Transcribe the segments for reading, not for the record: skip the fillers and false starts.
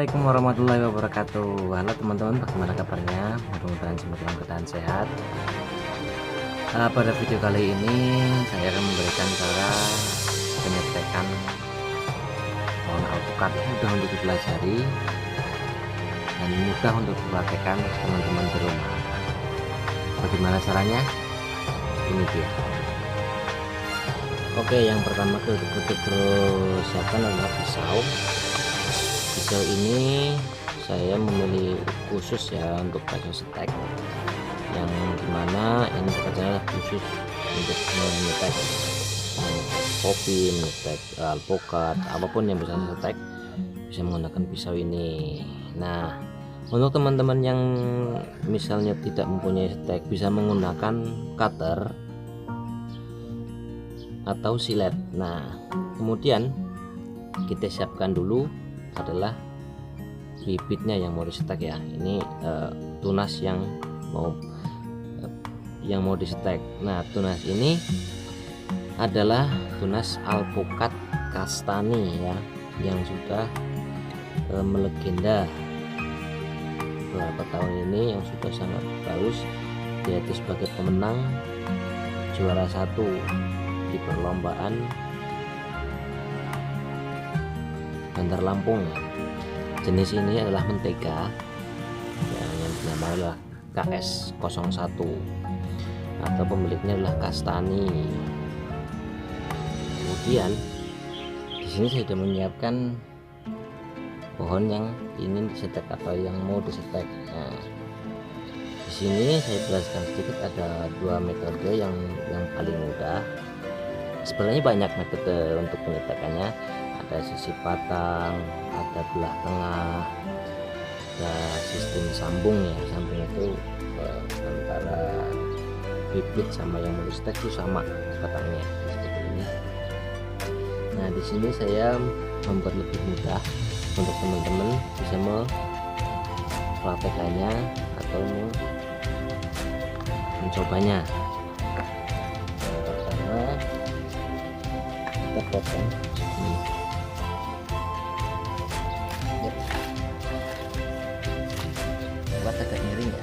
Assalamualaikum warahmatullahi wabarakatuh. Halo teman-teman, bagaimana kabarnya? Mudah-mudahan semua dalam keadaan sehat. Pada video kali ini saya akan memberikan cara penyetekan pohon alpukat, mudah untuk dipelajari dan mudah untuk dipraktekkan teman-teman di rumah. Bagaimana caranya? Ini dia. Oke, yang pertama kita persiapkan adalah pisau. Pisau ini saya memilih khusus ya untuk pisau setek, yang dimana ini pekerjaannya khusus untuk menyetek kopi, menyetek alpukat, apapun yang bisa setek bisa menggunakan pisau ini. Nah, untuk teman-teman yang misalnya tidak mempunyai setek, bisa menggunakan cutter atau silet. Nah, kemudian kita siapkan dulu adalah bibitnya yang mau disetek ya. Ini tunas yang mau disetek. Nah, tunas ini adalah tunas alpukat kastani ya, yang sudah melegenda beberapa tahun ini, yang sudah sangat bagus, yaitu sebagai pemenang juara 1 di perlombaan Bandar Lampung ya. Jenis ini adalah mentega yang dinamakan adalah KS01 atau pemiliknya adalah kastani. Kemudian di sini saya sudah menyiapkan pohon yang ingin disetek atau yang mau disetek. Nah, di sini saya jelaskan sedikit, ada 2 metode yang paling mudah. Sebenarnya banyak metode untuk penyetekannya. Ada sisi patang, ada belah tengah, ada sistem sambung ya. Sambung itu antara bibit sama yang mau disetek itu sama patangnya seperti ini. Nah, di sini saya membuat lebih mudah untuk teman-teman bisa mempraktekannya atau mencobanya. Yang pertama kita potong ini. Buat agak miring ya,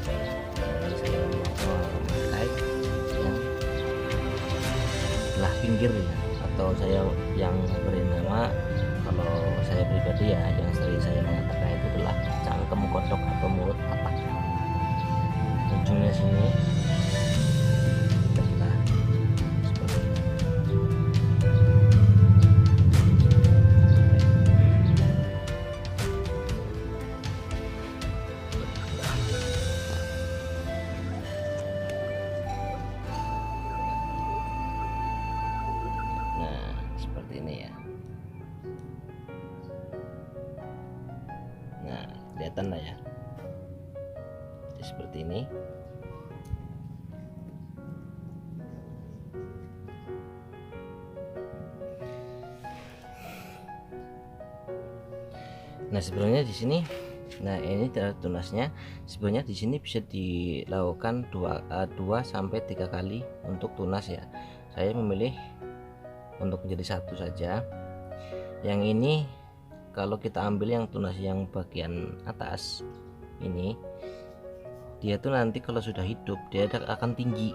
karena saya memakai yang belah pinggir ya, atau saya yang beri nama, kalau saya pribadi ya, yang sering saya mengatakan itu adalah cangkem kodok atau mulut katak. Ujungnya sini kita belah seperti ini. Nah, seperti ini ya. Nah, kelihatan lah ya. Jadi seperti ini. Nah, sebenarnya di sini, nah ini adalah tunasnya. Sebenarnya di sini bisa dilakukan 2 sampai 3 kali untuk tunas ya. Saya memilih untuk menjadi 1 saja. Yang ini kalau kita ambil yang tunas yang bagian atas ini, dia tuh nanti kalau sudah hidup dia akan tinggi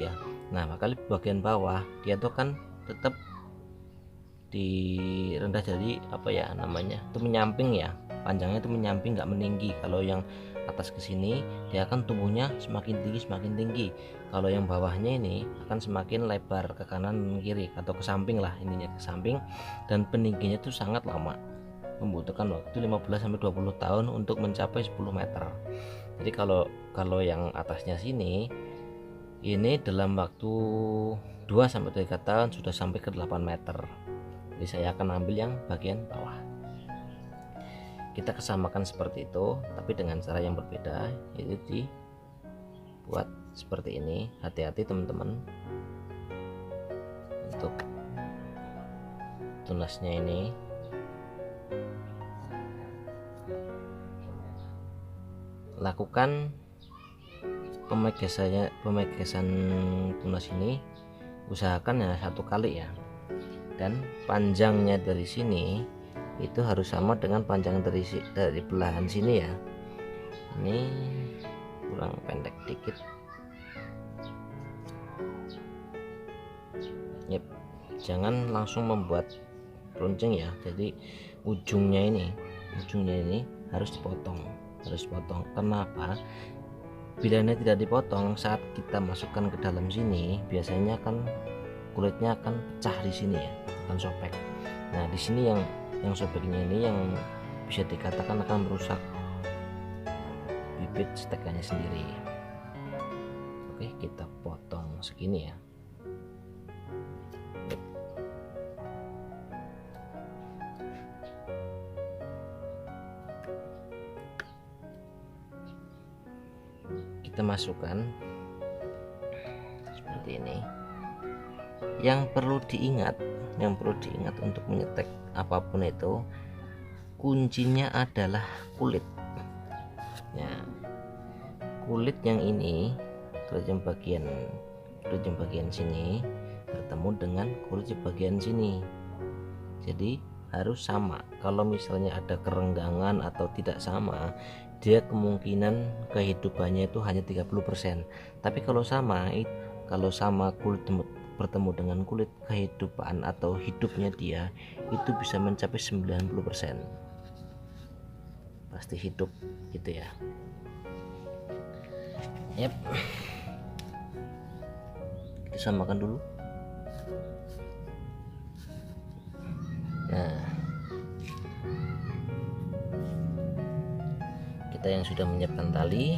ya. Nah, maka bagian bawah dia tuh kan tetap di rendah, jadi apa ya namanya itu menyamping ya, panjangnya itu menyamping, nggak meninggi. Kalau yang atas ke sini dia akan tumbuhnya semakin tinggi. Kalau yang bawahnya ini akan semakin lebar ke kanan dan kiri atau ke samping lah, ininya ke samping, dan peningginya itu sangat lama, membutuhkan waktu 15-20 tahun untuk mencapai 10 meter. Jadi kalau yang atasnya sini ini dalam waktu 2-3 tahun sudah sampai ke 8 meter. Jadi saya akan ambil yang bagian bawah. Kita kesamakan seperti itu, tapi dengan cara yang berbeda, yaitu dibuat seperti ini. Hati-hati teman-teman untuk tunasnya ini. Lakukan pemegesan tunas ini, usahakan ya 1 kali ya. Dan panjangnya dari sini itu harus sama dengan panjang dari belahan sini ya. Ini kurang pendek dikit. Yep. Jangan langsung membuat runcing ya, jadi ujungnya ini harus dipotong. Kenapa? Bila ini tidak dipotong, saat kita masukkan ke dalam sini biasanya kan kulitnya akan pecah di sini ya, akan sobek. Nah di sini yang sobeknya ini yang bisa dikatakan akan merusak bibit stekannya sendiri. Oke, kita potong segini ya. Kita masukkan seperti ini. Yang perlu diingat untuk menyetek apapun itu, kuncinya adalah kulit ya. Kulit yang ini, kulit yang bagian sini bertemu dengan kulit yang bagian sini, jadi harus sama. Kalau misalnya ada kerenggangan atau tidak sama, dia kemungkinan kehidupannya itu hanya 30%. Tapi kalau sama kulit bertemu dengan kulit, kehidupan atau hidupnya dia itu bisa mencapai 90%. Pasti hidup gitu ya. Yep. Kita samakan dulu. Nah, kita yang sudah menyiapkan tali,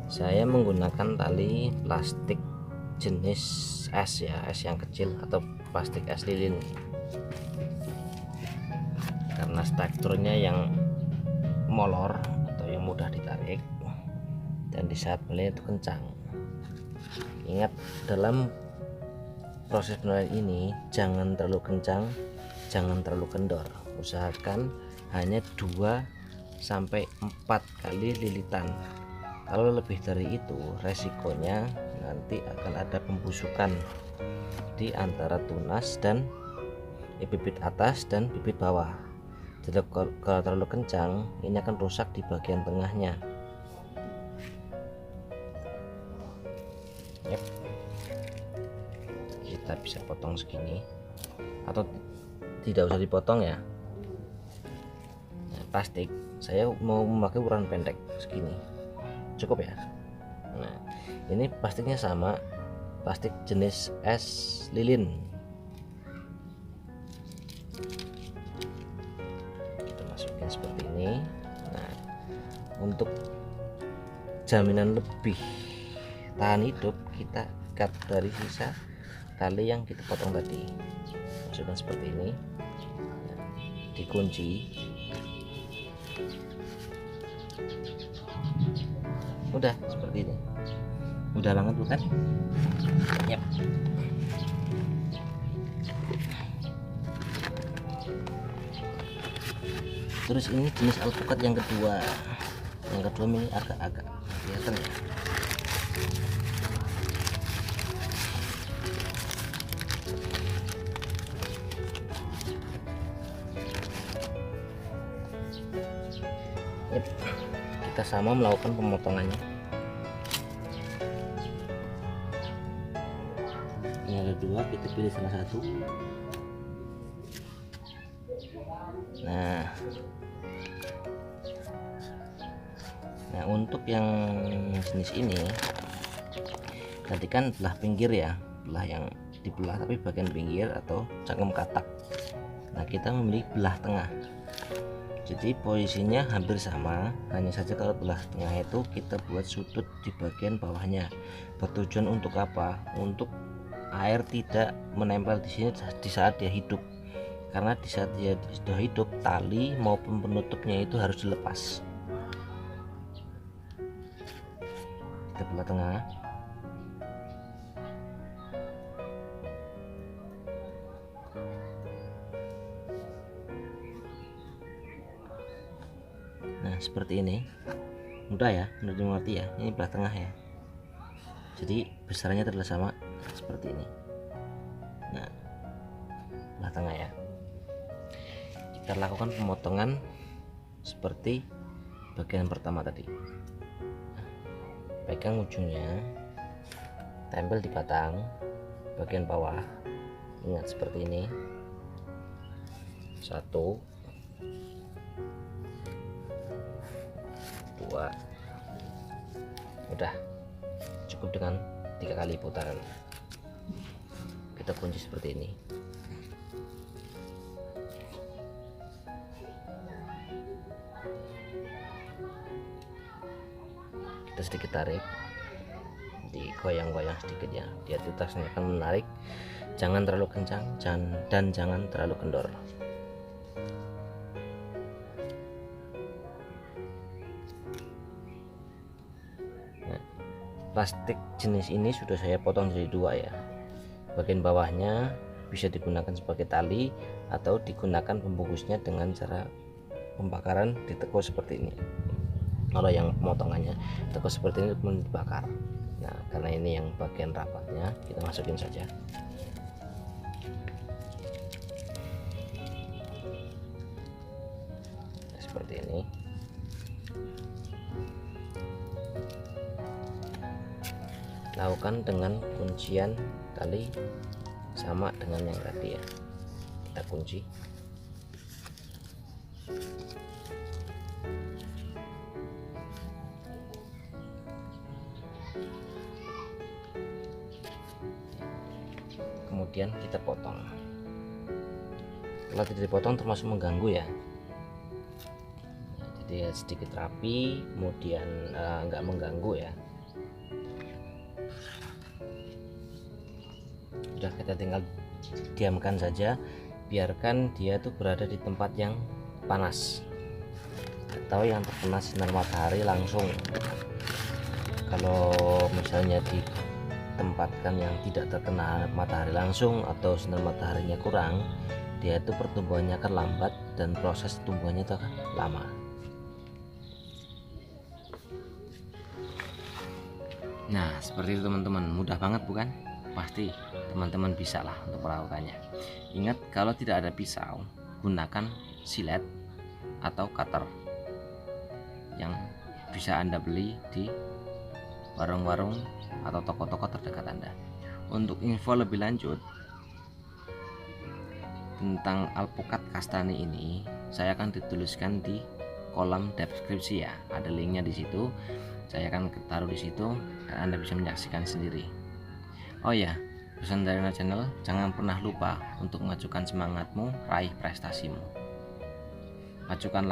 saya menggunakan tali plastik jenis S ya, S yang kecil atau plastik es lilin, karena strukturnya yang molor atau yang mudah ditarik dan di saat penilaian itu kencang. Ingat, dalam proses penilaian ini jangan terlalu kencang, jangan terlalu kendor. Usahakan hanya 2 sampai 4 kali lilitan. Kalau lebih dari itu, resikonya nanti akan ada pembusukan di antara tunas dan bibit atas dan bibit bawah. Jadi kalau terlalu kencang, ini akan rusak di bagian tengahnya. Yep. Kita bisa potong segini, atau tidak usah dipotong ya. Nah, plastik saya mau memakai ukuran pendek segini, cukup ya. Nah, ini plastiknya sama, plastik jenis es lilin. Kita masukin seperti ini. Nah, untuk jaminan lebih tahan hidup, kita ikat dari sisa tali yang kita potong tadi. Masukkan seperti ini. Nah, dikunci. Udah seperti ini, udah banget bukan? Yep. Terus ini jenis alpukat yang kedua ini agak kelihatan ya. Yep. Kita sama melakukan pemotongannya. Ini ada 2, kita pilih salah satu. Nah, untuk yang jenis ini nanti kan belah pinggir ya, belah yang dibelah tapi bagian pinggir atau cangkem katak. Nah, kita memilih belah tengah. Jadi posisinya hampir sama, hanya saja kalau belah tengah itu kita buat sudut di bagian bawahnya. Bertujuan untuk apa? Untuk air tidak menempel di sini di saat dia hidup. Karena di saat dia sudah hidup, tali maupun penutupnya itu harus dilepas. Kita belah tengah. Nah, seperti ini. Mudah ya, mudah dimengerti ya. Ini belah tengah ya. Jadi besarnya terlihat sama seperti ini. Nah, belah tengah ya. kita lakukan pemotongan seperti bagian pertama tadi. Pegang ujungnya, tempel di batang bagian bawah. Ingat seperti ini. 1 2, udah cukup dengan 3 kali putaran. Kita kunci seperti ini. Kita sedikit tarik, digoyang-goyang sedikit ya, dia tutasnya akan menarik. Jangan terlalu kencang dan jangan terlalu kendor. Nah, plastik jenis ini sudah saya potong jadi 2 ya. Bagian bawahnya bisa digunakan sebagai tali atau digunakan pembungkusnya dengan cara pembakaran ditekuk seperti ini. Kalau yang pemotongannya tekuk seperti ini kemudian dibakar. Nah, karena ini yang bagian rapatnya, kita masukin saja. Nah, seperti ini. Lakukan dengan kuncian tali sama dengan yang tadi ya. Kita kunci. Kemudian kita potong. Kalau tidak dipotong termasuk mengganggu ya. Jadi sedikit rapi, kemudian nggak mengganggu ya. Sudah, kita tinggal diamkan saja, biarkan dia tuh berada di tempat yang panas atau yang terkena sinar matahari langsung. Kalau misalnya ditempatkan yang tidak terkena matahari langsung atau sinar mataharinya kurang, dia itu pertumbuhannya akan lambat dan proses tumbuhannya itu akan lama. Nah, seperti itu teman-teman, mudah banget bukan? Pasti teman-teman bisa lah untuk melakukannya. Ingat, kalau tidak ada pisau, gunakan silet atau cutter yang bisa Anda beli di warung-warung atau toko-toko terdekat Anda. Untuk info lebih lanjut tentang alpukat kastani ini, saya akan dituliskan di kolom deskripsi ya. Ada linknya di situ. Saya akan taruh di situ dan Anda bisa menyaksikan sendiri. Oh ya, pesan dari Nona Channel, jangan pernah lupa untuk mengajukan semangatmu raih prestasimu. Majukan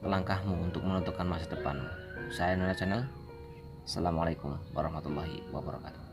langkahmu untuk menentukan masa depanmu. Saya Nona Channel. Assalamualaikum warahmatullahi wabarakatuh.